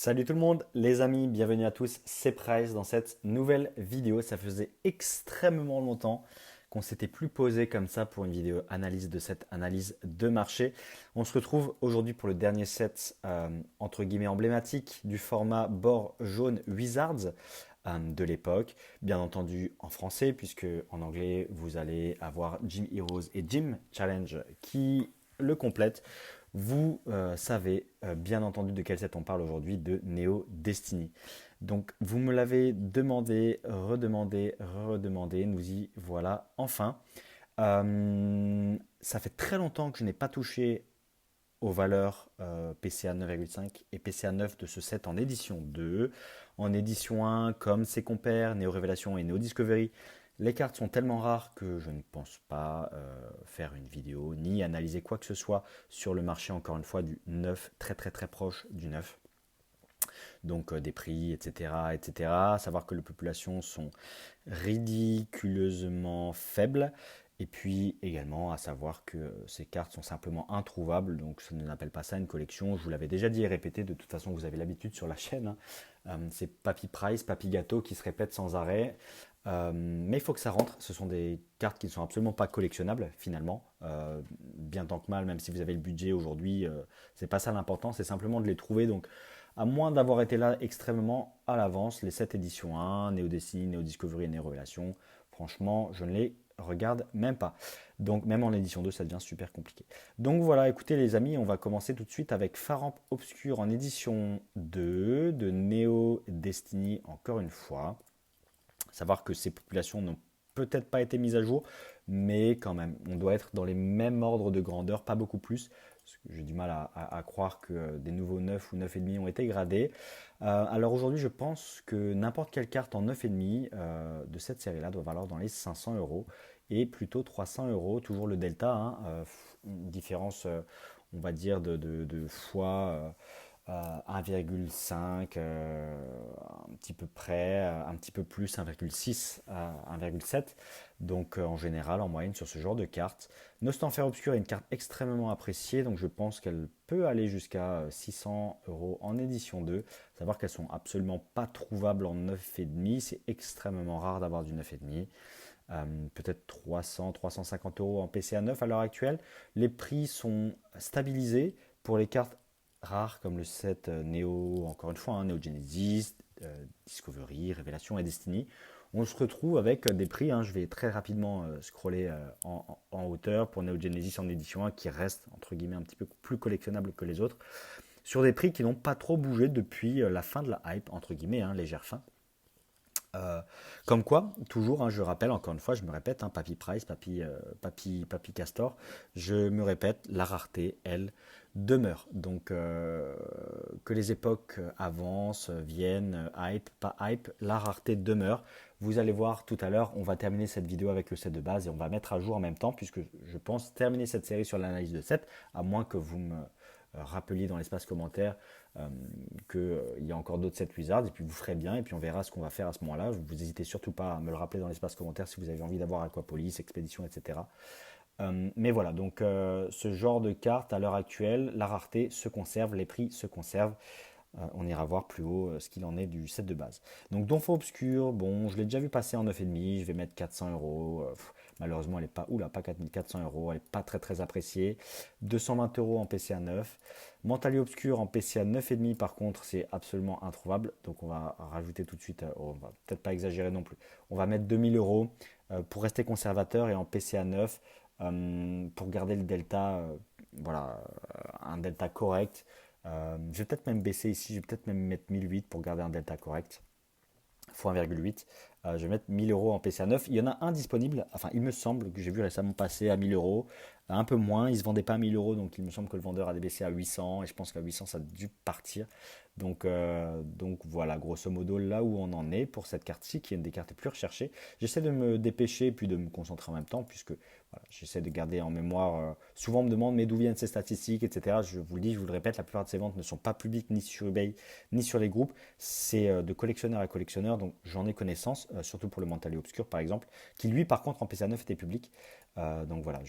Salut tout le monde, les amis, bienvenue à tous, c'est Price dans cette nouvelle vidéo. Ça faisait extrêmement longtemps qu'on s'était plus posé comme ça pour une vidéo analyse de cette analyse de marché. On se retrouve aujourd'hui pour le dernier set entre guillemets emblématique du format bord jaune Wizards de l'époque, bien entendu en français puisque en anglais vous allez avoir Gym Heroes et Gym Challenge qui le complètent. Vous savez bien entendu de quel set on parle aujourd'hui, de Neo Destiny. Donc vous me l'avez demandé, redemandé, redemandé, nous y voilà enfin. Ça fait très longtemps que je n'ai pas touché aux valeurs PCA 9,5 et PCA 9 de ce set en édition 2. En édition 1, comme ses compères, Neo Révélation et Neo Discovery, les cartes sont tellement rares que je ne pense pas faire une vidéo ni analyser quoi que ce soit sur le marché, encore une fois, du 9, très très très proche du 9. Donc des prix, etc., etc. Savoir que les populations sont ridiculeusement faibles. Et puis également à savoir que ces cartes sont simplement introuvables, donc ça ne appelle pas ça une collection. Je vous l'avais déjà dit et répété, de toute façon vous avez l'habitude sur la chaîne, hein. C'est Papy Price, Papy Gâteau qui se répète sans arrêt. Mais il faut que ça rentre. Ce sont des cartes qui ne sont absolument pas collectionnables finalement. Bien tant que mal, même si vous avez le budget aujourd'hui, c'est pas ça l'important, c'est simplement de les trouver. Donc à moins d'avoir été là extrêmement à l'avance, les 7 éditions 1, Neo Destiny, Neo Discovery et Neo Révélation, franchement, je ne les regarde même pas. Donc même en édition 2, ça devient super compliqué. Donc voilà, écoutez les amis, on va commencer tout de suite avec Pharamp Obscur en édition 2 de Neo Destiny encore une fois. Savoir que ces populations n'ont peut-être pas été mises à jour, mais quand même, on doit être dans les mêmes ordres de grandeur, pas beaucoup plus. Parce que j'ai du mal à croire que des nouveaux 9 ou 9,5 ont été gradés. Alors aujourd'hui, je pense que n'importe quelle carte en 9,5 de cette série-là doit valoir dans les 500 euros et plutôt 300 euros, toujours le delta, hein, une différence, on va dire, de fois 1,5, un petit peu près, un petit peu plus, 1,6 à 1,7. Donc en général, en moyenne sur ce genre de carte. Nostalfer Obscur est une carte extrêmement appréciée, donc je pense qu'elle peut aller jusqu'à 600 euros en édition 2. Savoir qu'elles sont absolument pas trouvables en 9,5, c'est extrêmement rare d'avoir du 9,5. Peut-être 300, 350 euros en PCA 9 à l'heure actuelle. Les prix sont stabilisés pour les cartes rares comme le set Neo, encore une fois, hein, Neo Genesis, Discovery, Révélation et Destiny. On se retrouve avec des prix, hein, je vais très rapidement scroller en hauteur pour Neo Genesis en édition 1 qui reste entre guillemets un petit peu plus collectionnable que les autres, sur des prix qui n'ont pas trop bougé depuis la fin de la hype, entre guillemets, hein, légère fin. Euh, Comme quoi, toujours, hein, je rappelle, encore une fois, je me répète, hein, Papy Price, Papy Castor, je me répète, la rareté, elle, demeure. Donc, que les époques avancent, viennent, hype, pas hype, la rareté demeure. Vous allez voir tout à l'heure, on va terminer cette vidéo avec le set de base et on va mettre à jour en même temps, puisque je pense terminer cette série sur l'analyse de set, à moins que vous me rappeliez dans l'espace commentaire qu'il y a encore d'autres sets Wizards, et puis vous ferez bien, et puis on verra ce qu'on va faire à ce moment-là. Vous n'hésitez surtout pas à me le rappeler dans l'espace commentaire si vous avez envie d'avoir Aquapolis, Expédition, etc. Mais voilà, donc ce genre de carte à l'heure actuelle, la rareté se conserve, les prix se conservent. On ira voir plus haut ce qu'il en est du set de base. Donc Donfo Obscur, bon, je l'ai déjà vu passer en 9,5, je vais mettre 400 euros. Malheureusement, elle n'est pas, oula, pas 4400 euros, elle n'est pas très très appréciée. 220 euros en PCA 9. Mentali Obscur en PCA 9,5 par contre, c'est absolument introuvable. Donc on va rajouter tout de suite, on va peut-être pas exagérer non plus. On va mettre 2000 euros pour rester conservateur et en PCA 9 pour garder le delta, voilà, un delta correct. Je vais peut-être même baisser ici, je vais peut-être même mettre 1008 pour garder un delta correct, fois 1,8. Je vais mettre 1000 euros en PCA 9. Il y en a un disponible, enfin il me semble que j'ai vu récemment passer à 1000 euros, un peu moins, il ne se vendait pas à 1000 euros, donc il me semble que le vendeur a débaissé à 800, et je pense qu'à 800 ça a dû partir. Donc voilà, grosso modo, là où on en est pour cette carte-ci, qui est une des cartes les plus recherchées. J'essaie de me dépêcher puis de me concentrer en même temps, puisque voilà, j'essaie de garder en mémoire. Souvent on me demande, mais d'où viennent ces statistiques, etc. Je vous le dis, je vous le répète, la plupart de ces ventes ne sont pas publiques ni sur eBay, ni sur les groupes. C'est de collectionneur à collectionneur, donc j'en ai connaissance. surtout pour le Mentally Obscur par exemple, qui lui par contre en PCA 9 était public. Donc voilà,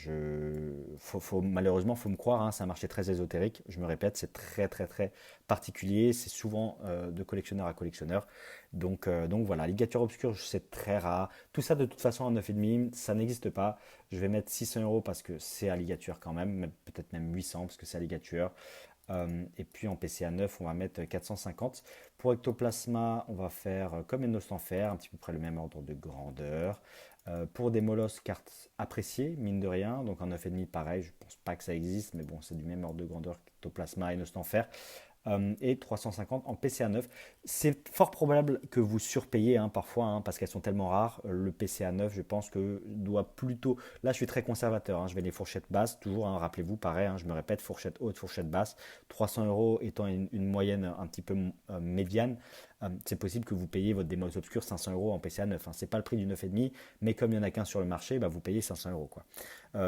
malheureusement, faut me croire, hein, c'est un marché très ésotérique. Je me répète, c'est très très très particulier. C'est souvent de collectionneur à collectionneur. Donc voilà, ligature obscure, c'est très rare. Tout ça de toute façon à 9,5, ça n'existe pas. Je vais mettre 600 € parce que c'est à ligature quand même, peut-être même 800 parce que c'est à ligature. Et puis en PCA 9, on va mettre 450. Pour ectoplasma, on va faire comme Enos Enfer, un petit peu près le même ordre de grandeur. Pour des molosses, cartes appréciées, mine de rien. Donc en 9,5, pareil, je pense pas que ça existe, mais bon, c'est du même ordre de grandeur qu'ectoplasma et Enos Enfer. Et 350 en PCA 9. C'est fort probable que vous surpayez parfois parce qu'elles sont tellement rares. Le PCA 9, je pense que doit plutôt. Là, je suis très conservateur. Je vais les fourchettes basses, toujours. Rappelez-vous, pareil, je me répète, fourchette haute, fourchette basse. 300 € étant une moyenne un petit peu médiane. C'est possible que vous payiez votre démos obscur 500 € en PCA 9. C'est pas le prix du 9,5, mais comme il n'y en a qu'un sur le marché, vous payez 500 € quoi.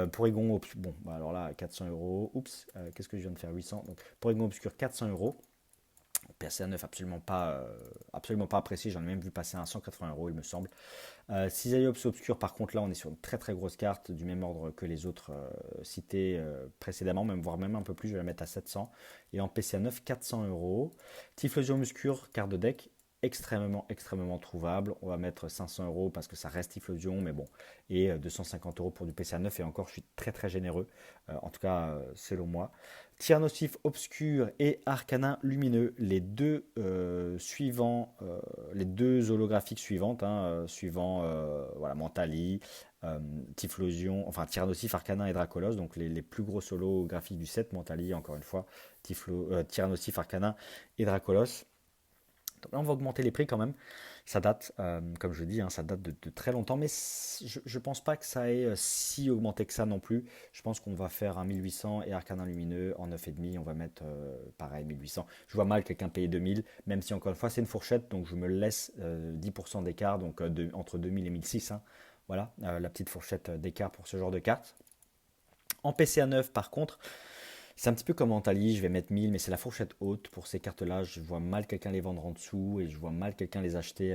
Porygon, bon, alors là, 400 €. Oups, qu'est-ce que je viens de faire? 800. Donc, Porygon obscur, 400 €. PCA 9, absolument pas apprécié. J'en ai même vu passer un 180 €, il me semble. Cisaiops obscur, par contre, là, on est sur une très très grosse carte du même ordre que les autres cités précédemment, voire même un peu plus. Je vais la mettre à 700. Et en PCA 9, 400 €. Typhlosion obscur, carte de deck, extrêmement trouvable. On va mettre 500 € parce que ça reste Typhlosion, mais bon. Et 250 € pour du PCA 9. Et encore, je suis très très généreux. En tout cas, selon moi. Tyrannosif obscur et Arcanin lumineux, les deux suivants, les deux holographiques suivantes, suivant voilà, Mentali, Typhlosion, enfin Tyrannosif, Arcanin et Dracolos, donc les plus gros holographiques du set, Mentali encore une fois, Tyrannosif, Arcanin et Dracolos. Donc là, on va augmenter les prix quand même. Ça date, comme je dis, ça date de très longtemps, mais je ne pense pas que ça ait si augmenté que ça non plus. Je pense qu'on va faire un 1800 et Arcanin lumineux en 9,5, on va mettre pareil 1800. Je vois mal quelqu'un payer 2000, même si encore une fois c'est une fourchette, donc je me laisse 10% d'écart, donc entre 2000 et 1600. Voilà, la petite fourchette d'écart pour ce genre de carte. En PCA 9 par contre, c'est un petit peu comme Mentali, je vais mettre 1000, mais c'est la fourchette haute pour ces cartes-là. Je vois mal quelqu'un les vendre en dessous et je vois mal quelqu'un les acheter.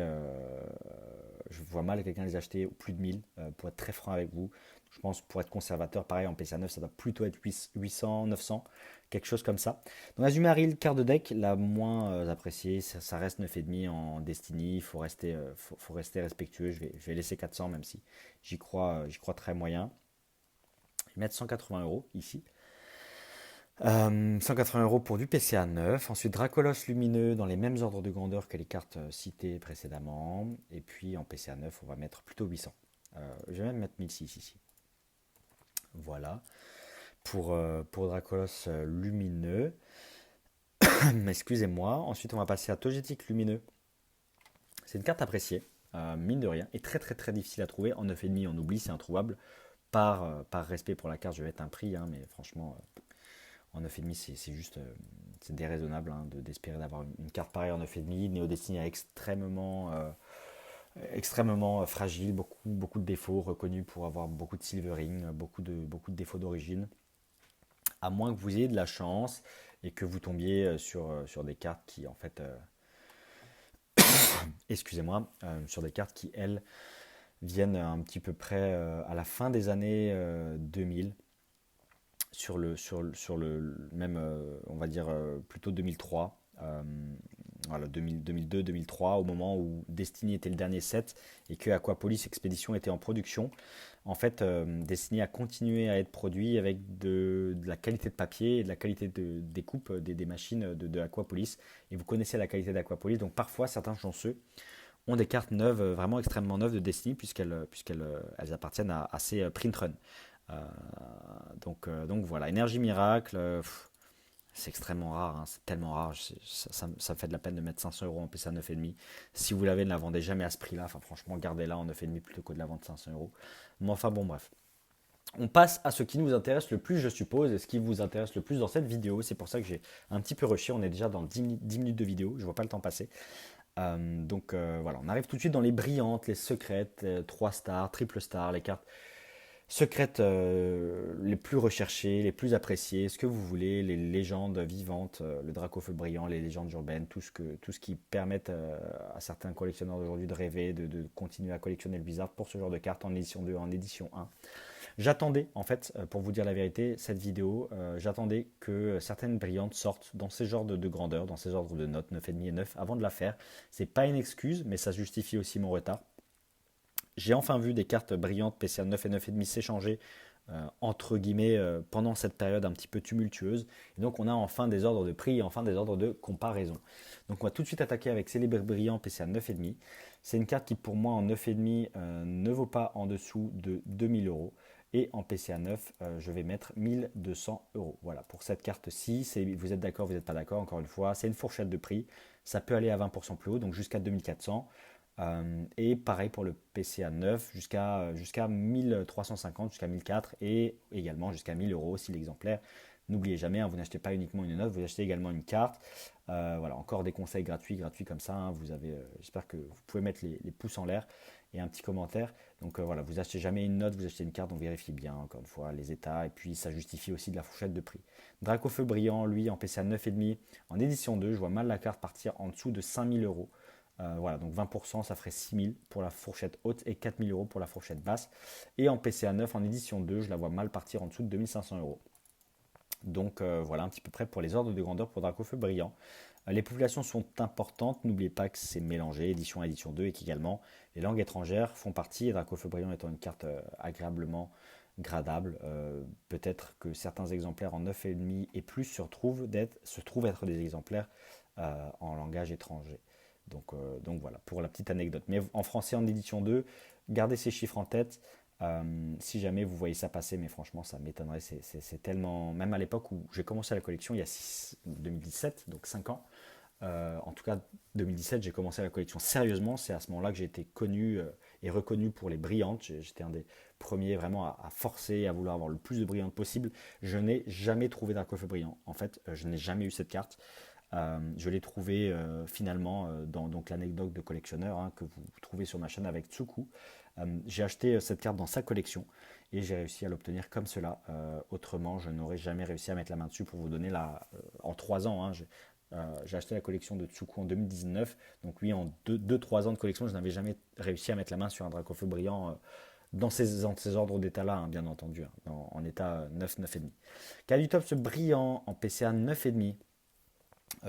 Au plus de 1000, pour être très franc avec vous. Je pense pour être conservateur, pareil en PCA 9, ça doit plutôt être 800, 900, quelque chose comme ça. Donc Azumarill, carte de deck, la moins appréciée, ça reste 9,5 en Destiny. Il faut rester respectueux. Je vais laisser 400, même si j'y crois très moyen. Je vais mettre 180 € ici. 180 € pour du PCA 9. Ensuite, Dracolos lumineux dans les mêmes ordres de grandeur que les cartes citées précédemment. Et puis en PCA 9, on va mettre plutôt 800. Je vais même mettre 1006 ici. Voilà. Pour Dracolos lumineux. Excusez-moi. Ensuite, on va passer à Togetic lumineux. C'est une carte appréciée, mine de rien, et très très très difficile à trouver. En 9,5, on oublie, c'est introuvable. Par respect pour la carte, je vais mettre un prix, mais franchement. En 9,5, c'est juste c'est déraisonnable d'espérer d'avoir une carte pareille en 9,5. Neo Destiny est extrêmement fragile, beaucoup de défauts, reconnu pour avoir beaucoup de silvering, beaucoup de défauts d'origine. À moins que vous ayez de la chance et que vous tombiez sur des cartes qui, en fait, excusez-moi, sur des cartes qui, elles, viennent un petit peu près à la fin des années 2000. Sur le même, on va dire plutôt 2003, voilà, 2002, 2003, au moment où Destiny était le dernier set et que Aquapolis Expedition était en production. En fait, Destiny a continué à être produit avec de la qualité de papier et de la qualité de découpe des machines de Aquapolis. Et vous connaissez la qualité d'Aquapolis, donc parfois certains chanceux ont des cartes neuves, vraiment extrêmement neuves de Destiny, puisqu'elles appartiennent à ces print run. Euh, donc voilà, énergie miracle, c'est extrêmement rare, c'est tellement rare, ça me fait de la peine de mettre 500 € en PCA 9,5. Si vous l'avez, ne la vendez jamais à ce prix-là, franchement, gardez-la en 9,5 plutôt que de la vendre 500 €. Mais enfin bon, bref. On passe à ce qui nous intéresse le plus, je suppose, et ce qui vous intéresse le plus dans cette vidéo. C'est pour ça que j'ai un petit peu rushé, on est déjà dans 10 minutes de vidéo, je vois pas le temps passer. Voilà, on arrive tout de suite dans les brillantes, les secrètes, 3 stars, triple star, les cartes secrètes les plus recherchées, les plus appréciées, ce que vous voulez, les légendes vivantes, le Dracofeu brillant, les légendes urbaines, tout ce qui permet à certains collectionneurs d'aujourd'hui de rêver, de continuer à collectionner le Blizzard pour ce genre de cartes en édition 2, en édition 1. J'attendais, en fait, pour vous dire la vérité, cette vidéo, j'attendais que certaines brillantes sortent dans ces genres de grandeur, dans ces ordres de notes 9,5 et 9 avant de la faire. C'est pas une excuse, mais ça justifie aussi mon retard. J'ai enfin vu des cartes brillantes PCA 9 et 9,5 s'échanger entre guillemets pendant cette période un petit peu tumultueuse. Et donc on a enfin des ordres de prix et enfin des ordres de comparaison. Donc on va tout de suite attaquer avec Célèbre Brillant PCA 9,5. C'est une carte qui pour moi en 9,5 ne vaut pas en dessous de 2000 euros. Et en PCA 9, je vais mettre 1200 euros. Voilà, pour cette carte-ci, vous êtes d'accord, vous n'êtes pas d'accord, encore une fois, c'est une fourchette de prix. Ça peut aller à 20% plus haut, donc jusqu'à 2400. Et pareil pour le PCA 9 jusqu'à 1350, jusqu'à 1004 et également jusqu'à 1000 euros si l'exemplaire. N'oubliez jamais, hein, vous n'achetez pas uniquement une note, vous achetez également une carte. Voilà, encore des conseils gratuits comme ça. Hein, j'espère que vous pouvez mettre les pouces en l'air et un petit commentaire. Donc voilà, vous achetez jamais une note, vous achetez une carte, donc vérifiez bien encore une fois les états et puis ça justifie aussi de la fourchette de prix. Dracofeu brillant, lui en PCA 9,5 en édition 2, je vois mal la carte partir en dessous de 5000 euros. Voilà, donc 20%, ça ferait 6 000 pour la fourchette haute et 4 000 euros pour la fourchette basse. Et en PCA 9, en édition 2, je la vois mal partir en dessous de 2 500 euros. Donc voilà un petit peu près pour les ordres de grandeur pour Dracofeu brillant. Les populations sont importantes, n'oubliez pas que c'est mélangé, édition 1, édition 2, et qu'également les langues étrangères font partie, et Dracofeu brillant étant une carte agréablement gradable. Peut-être que certains exemplaires en 9,5 et plus se trouvent être des exemplaires en langage étranger. Donc voilà, pour la petite anecdote. Mais en français, en édition 2, gardez ces chiffres en tête. Si jamais vous voyez ça passer, mais franchement, ça m'étonnerait. C'est tellement. Même à l'époque où j'ai commencé la collection, il y a 2017, donc 5 ans. En tout cas, 2017, j'ai commencé la collection sérieusement. C'est à ce moment-là que j'ai été connu et reconnu pour les brillantes. J'étais un des premiers vraiment à forcer, à vouloir avoir le plus de brillantes possible. Je n'ai jamais trouvé Dracofeu brillant. En fait, je n'ai jamais eu cette carte. Je l'ai trouvé finalement dans donc, l'anecdote de collectionneur hein, que vous trouvez sur ma chaîne avec Tsuku. J'ai acheté cette carte dans sa collection et j'ai réussi à l'obtenir comme cela. Autrement, je n'aurais jamais réussi à mettre la main dessus pour vous donner en 3 ans. Hein, j'ai acheté la collection de Tsuku en 2019. Donc oui, en 2-3 ans de collection, je n'avais jamais réussi à mettre la main sur un Dracofeu brillant dans ces ordres d'état-là, hein, bien entendu, hein, en état 9, 9,5. Calytops brillant en PCA 9,5.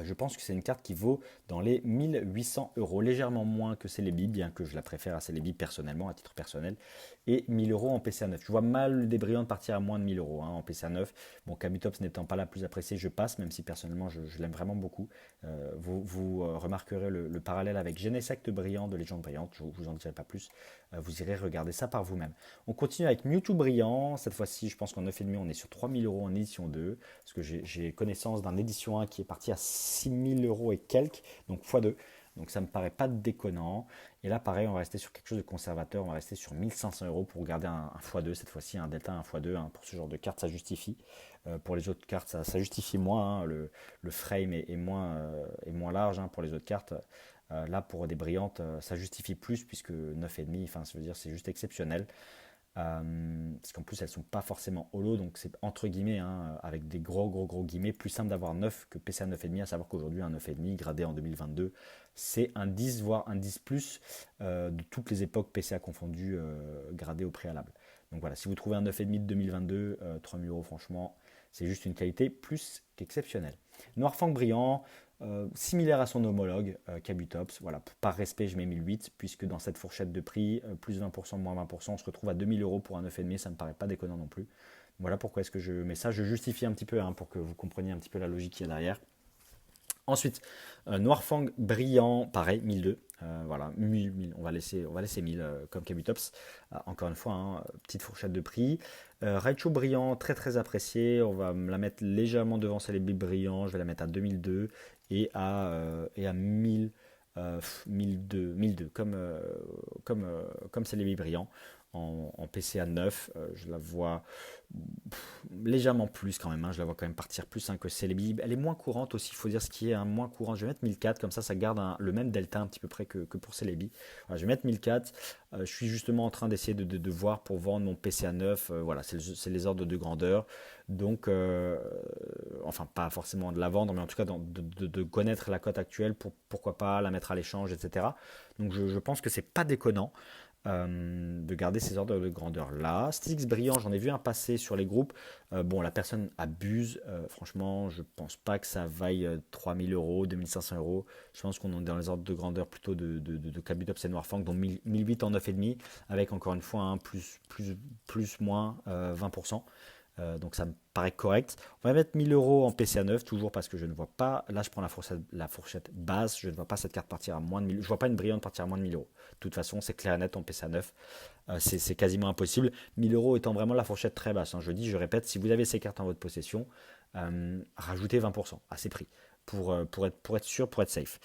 Je pense que c'est une carte qui vaut dans les 1800 euros, légèrement moins que Celebi, bien que je la préfère à Celebi personnellement, à titre personnel, et 1000 euros en PCA 9. Je vois mal des brillantes partir à moins de 1000 euros hein, en PCA 9. Bon, Kabutops n'étant pas la plus appréciée, je passe, même si personnellement je l'aime vraiment beaucoup. Vous remarquerez le parallèle avec Genesect brillant de Légende brillante, je vous en dirai pas plus, vous irez regarder ça par vous-même. On continue avec Mewtwo brillant, cette fois-ci je pense qu'en 9,5 on est sur 3000 euros en édition 2, parce que j'ai connaissance d'un édition 1 qui est parti à 6000 euros et quelques, donc x2. Donc ça me paraît pas déconnant. Et là, pareil, on va rester sur quelque chose de conservateur. On va rester sur 1500 euros pour garder un x2 cette fois-ci, un delta, un x2. Hein, pour ce genre de carte, ça justifie. Pour les autres cartes, ça justifie moins. Hein, le frame est moins large hein, pour les autres cartes. Là, pour des brillantes, ça justifie plus puisque 9,5, enfin, ça veut dire c'est juste exceptionnel. Parce qu'en plus elles sont pas forcément holo, donc c'est entre guillemets, hein, avec des gros guillemets, plus simple d'avoir 9 que PCA 9,5, à savoir qu'aujourd'hui un 9,5 gradé en 2022, c'est un 10 voire un 10 plus de toutes les époques PCA confondues gradé au préalable. Donc voilà, si vous trouvez un 9,5 de 2022, 3000 euros franchement, c'est juste une qualité plus qu'exceptionnelle. Noirfang brillant, similaire à son homologue Kabutops. Voilà, par respect, je mets 1008, puisque dans cette fourchette de prix, plus 20%, moins 20%, on se retrouve à 2000 euros pour un 9,5, ça ne me paraît pas déconnant non plus. Voilà pourquoi est-ce que je mets ça. Je justifie un petit peu hein, pour que vous compreniez un petit peu la logique qu'il y a derrière. Ensuite, Noirfang brillant, pareil, 1002. Voilà, 1000, on va laisser 1000 comme Kabutops. Encore une fois, hein, petite fourchette de prix. Raichu brillant, très apprécié. On va me la mettre légèrement devant Celebi brillant. Je vais la mettre à 2002 et à 1000. 1002 comme Celebi brillant. en PCA 9. Je la vois légèrement plus quand même, hein. Je la vois quand même partir plus, hein, que Celebi. Elle est moins courante aussi, il faut dire ce qui est, hein, moins courant. Je vais mettre 1004, comme ça garde le même delta un petit peu près que pour Celebi. Voilà, je vais mettre 1004. Je suis justement en train d'essayer de voir pour vendre mon PCA 9. Voilà, c'est les ordres de grandeur. Donc, enfin, pas forcément de la vendre, mais en tout cas de connaître la cote actuelle pour pourquoi pas la mettre à l'échange, etc. Donc, je pense que c'est pas déconnant de garder ces ordres de grandeur là. Stix brillant, j'en ai vu un passer sur les groupes. Bon, la personne abuse. Franchement, je pense pas que ça vaille 3000 euros, 2500 euros. Je pense qu'on est dans les ordres de grandeur plutôt de Kabutops et Noirfang, donc 1008 en 9,5, avec encore une fois un plus moins 20%. Donc ça me paraît correct. On va mettre 1000 euros en PCA 9, toujours parce que je ne vois pas, là je prends la fourchette basse, je ne vois pas cette carte partir à moins de 1000, je vois pas une brillante partir à moins de 1000 euros. De toute façon, c'est clair et net en PCA 9, c'est quasiment impossible. 1000 euros étant vraiment la fourchette très basse, hein. Je dis, je répète, si vous avez ces cartes en votre possession, rajoutez 20% à ces prix. Pour être sûr, pour être safe.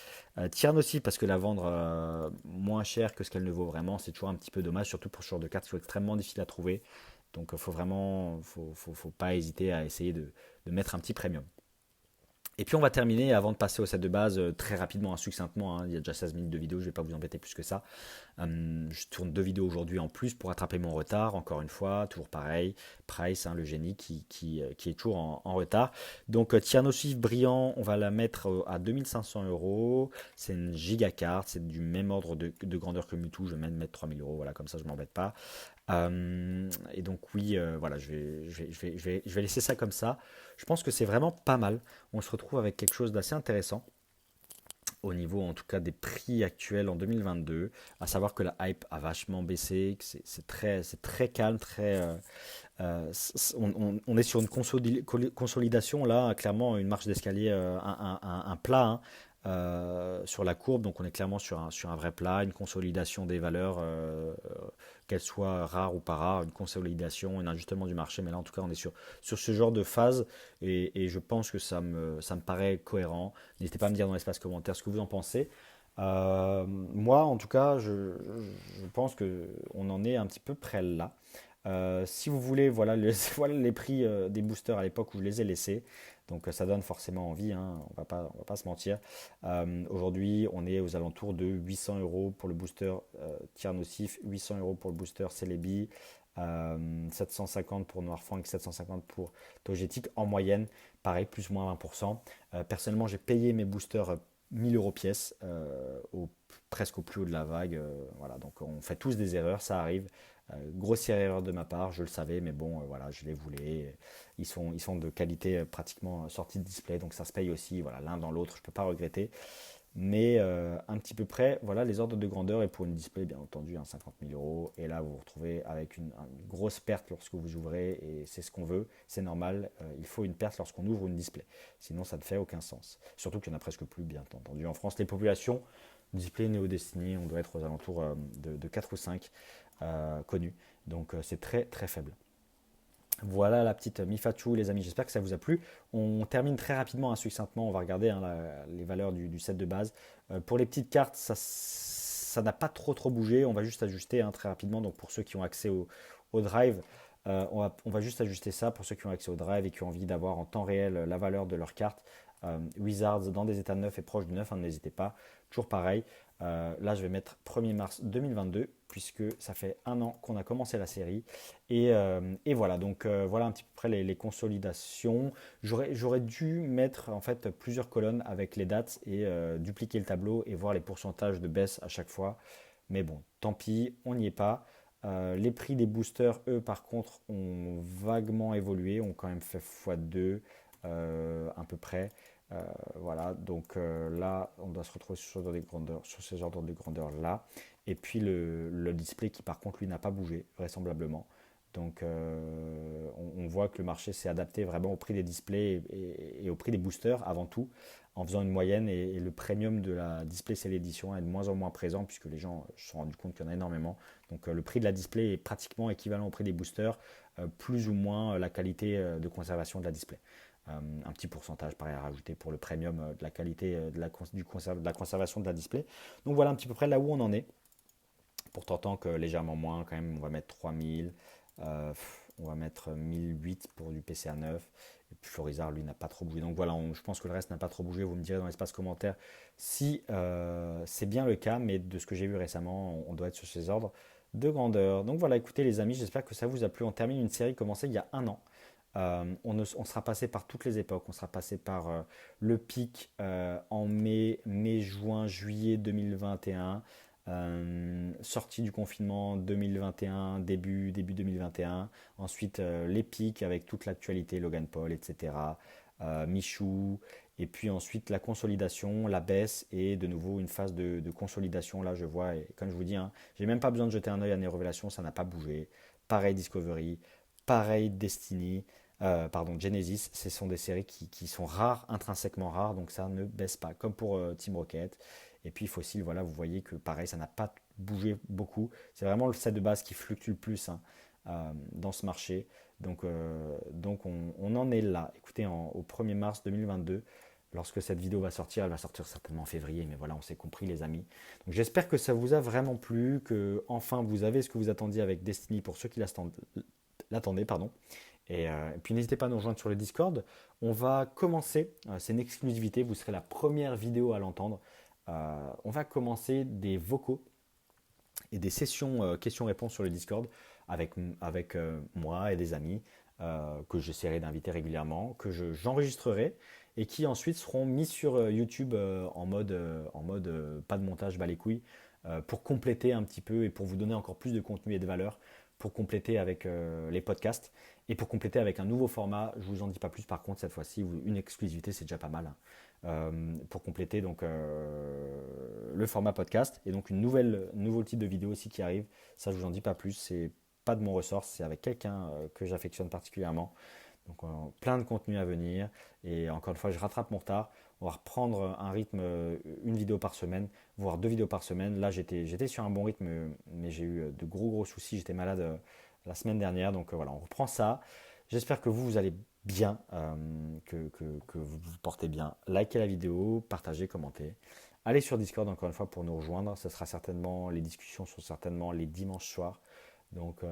Tierne aussi, parce que la vendre moins cher que ce qu'elle ne vaut vraiment, c'est toujours un petit peu dommage, surtout pour ce genre de cartes qui sont extrêmement difficiles à trouver. Donc il faut vraiment, faut pas hésiter à essayer de mettre un petit premium. Et puis on va terminer avant de passer au set de base très rapidement, hein, succinctement, hein. Il y a déjà 16 minutes de vidéo, je ne vais pas vous embêter plus que ça. Je tourne 2 vidéos aujourd'hui en plus pour rattraper mon retard, encore une fois, toujours pareil. Price, hein, le génie qui est toujours en retard. Donc Tiernosif brillant, on va la mettre à 2500 euros. C'est une giga carte, c'est du même ordre de grandeur que Mewtwo. Je vais même mettre 3000 euros, voilà, comme ça je m'embête pas. Et donc oui, voilà, je vais laisser ça comme ça. Je pense que c'est vraiment pas mal. On se retrouve avec quelque chose d'assez intéressant au niveau en tout cas des prix actuels en 2022, à savoir que la hype a vachement baissé, que c'est très calme, on est sur une consolidation là, clairement une marche d'escalier, un plat, hein, sur la courbe, donc on est clairement sur un vrai plat, une consolidation des valeurs, qu'elles soient rares ou pas rares, une consolidation, un ajustement du marché, mais là en tout cas on est sur ce genre de phase et je pense que ça me paraît cohérent. N'hésitez pas à me dire dans l'espace commentaire ce que vous en pensez. Moi en tout cas je pense que on en est un petit peu près là. Si vous voulez, voilà, voilà les prix des boosters à l'époque où je les ai laissés. Donc ça donne forcément envie, hein, on va pas se mentir. Aujourd'hui, on est aux alentours de 800 euros pour le booster Tiernosif, 800 euros pour le booster Celebi, 750 pour Noirfang, 750 pour Togetic en moyenne, pareil, plus ou moins 20%. Personnellement, j'ai payé mes boosters 1000 euros pièce, presque au plus haut de la vague. Voilà, donc on fait tous des erreurs, ça arrive. Grossière erreur de ma part, je le savais, mais bon, voilà, je les voulais. Ils sont de qualité pratiquement sortis de display, donc ça se paye aussi. Voilà, l'un dans l'autre, je ne peux pas regretter. Mais un petit peu près, voilà les ordres de grandeur. Et pour une display, bien entendu, hein, 50 000 euros. Et là, vous vous retrouvez avec une grosse perte lorsque vous ouvrez. Et c'est ce qu'on veut, c'est normal. Il faut une perte lorsqu'on ouvre une display. Sinon, ça ne fait aucun sens. Surtout qu'il n'y en a presque plus, bien entendu. En France, les populations display Néo Destiny, on doit être aux alentours de 4 ou 5 connus. Donc c'est très très faible. Voilà la petite Mifachu, les amis, j'espère que ça vous a plu. On termine très rapidement, hein, succinctement, on va regarder, hein, les valeurs du set de base. Pour les petites cartes, ça n'a pas trop bougé, on va juste ajuster, hein, très rapidement. Donc pour ceux qui ont accès au drive, on va juste ajuster ça pour ceux qui ont accès au drive et qui ont envie d'avoir en temps réel la valeur de leur carte. Wizards dans des états neufs et proches du neuf, hein, n'hésitez pas, toujours pareil. Là, je vais mettre 1er mars 2022, puisque ça fait un an qu'on a commencé la série. Et voilà, donc voilà un petit peu près les consolidations. J'aurais dû mettre en fait plusieurs colonnes avec les dates et dupliquer le tableau et voir les pourcentages de baisse à chaque fois. Mais bon, tant pis, on n'y est pas. Les prix des boosters, eux, par contre, ont vaguement évolué, ont quand même fait x2 à peu près. Voilà, donc là, on doit se retrouver sur ces ordres de grandeur là. Et puis le display qui, par contre, lui, n'a pas bougé, vraisemblablement. Donc on voit que le marché s'est adapté vraiment au prix des displays et au prix des boosters avant tout, en faisant une moyenne et le premium de la display c'est l'édition est de moins en moins présent puisque les gens se sont rendus compte qu'il y en a énormément. Donc le prix de la display est pratiquement équivalent au prix des boosters, plus ou moins la qualité de conservation de la display. Un petit pourcentage pareil à rajouter pour le premium de la qualité de la conservation de la display. Donc voilà un petit peu près là où on en est. pour Tortank que légèrement moins quand même, on va mettre 3000, on va mettre 1008 pour du PCA 9, et puis Florizard lui n'a pas trop bougé. Donc voilà, je pense que le reste n'a pas trop bougé, vous me direz dans l'espace commentaire si c'est bien le cas, mais de ce que j'ai vu récemment, on doit être sur ces ordres de grandeur. Donc voilà, écoutez les amis, j'espère que ça vous a plu. On termine une série commencée il y a un an. On sera passé par toutes les époques. On sera passé par le pic en mai, juin, juillet 2021, sortie du confinement 2021, début 2021. Ensuite, les pics avec toute l'actualité, Logan Paul, etc. Michou. Et puis ensuite, la consolidation, la baisse et de nouveau une phase de consolidation. Là, je vois, et comme je vous dis, hein, j'ai même pas besoin de jeter un œil à mes révélations, ça n'a pas bougé. Pareil Discovery, pareil Destiny. Pardon, Genesis, ce sont des séries qui sont rares, intrinsèquement rares, donc ça ne baisse pas, comme pour Team Rocket. Et puis Fossil, voilà, vous voyez que pareil, ça n'a pas bougé beaucoup. C'est vraiment le set de base qui fluctue le plus hein, dans ce marché. Donc on en est là. Écoutez, au 1er mars 2022, lorsque cette vidéo va sortir, elle va sortir certainement en février, mais voilà, on s'est compris les amis. Donc j'espère que ça vous a vraiment plu, que enfin vous avez ce que vous attendiez avec Destiny pour ceux qui l'attendaient, pardon. Et puis n'hésitez pas à nous rejoindre sur le Discord. On va commencer, c'est une exclusivité, vous serez la première vidéo à l'entendre. On va commencer des vocaux et des sessions questions-réponses sur le Discord avec moi et des amis que j'essaierai d'inviter régulièrement, j'enregistrerai et qui ensuite seront mis sur YouTube en mode pas de montage, bas les couilles, pour compléter un petit peu et pour vous donner encore plus de contenu et de valeur, pour compléter avec les podcasts et pour compléter avec un nouveau format. Je vous en dis pas plus par contre cette fois-ci, une exclusivité c'est déjà pas mal. Hein. Pour compléter donc le format podcast et donc nouveau type de vidéo aussi qui arrive. Ça je vous en dis pas plus, c'est pas de mon ressort, c'est avec quelqu'un que j'affectionne particulièrement. Donc plein de contenu à venir et encore une fois je rattrape mon retard. On va reprendre un rythme, une vidéo par semaine, voire 2 vidéos par semaine. Là j'étais sur un bon rythme mais j'ai eu de gros soucis, j'étais malade la semaine dernière. Donc voilà, on reprend ça. J'espère que vous allez bien, que vous vous portez bien. Likez la vidéo, partagez, commentez. Allez sur Discord encore une fois pour nous rejoindre. Les discussions sont certainement les dimanches soirs. Donc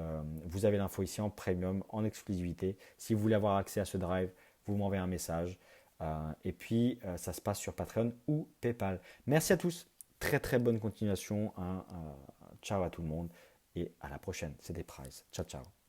vous avez l'info ici en premium, en exclusivité. Si vous voulez avoir accès à ce drive, vous m'envoyez un message. Et puis ça se passe sur Patreon ou PayPal. Merci à tous. Très très bonne continuation. Hein. Ciao à tout le monde et à la prochaine. C'était Price. Ciao ciao.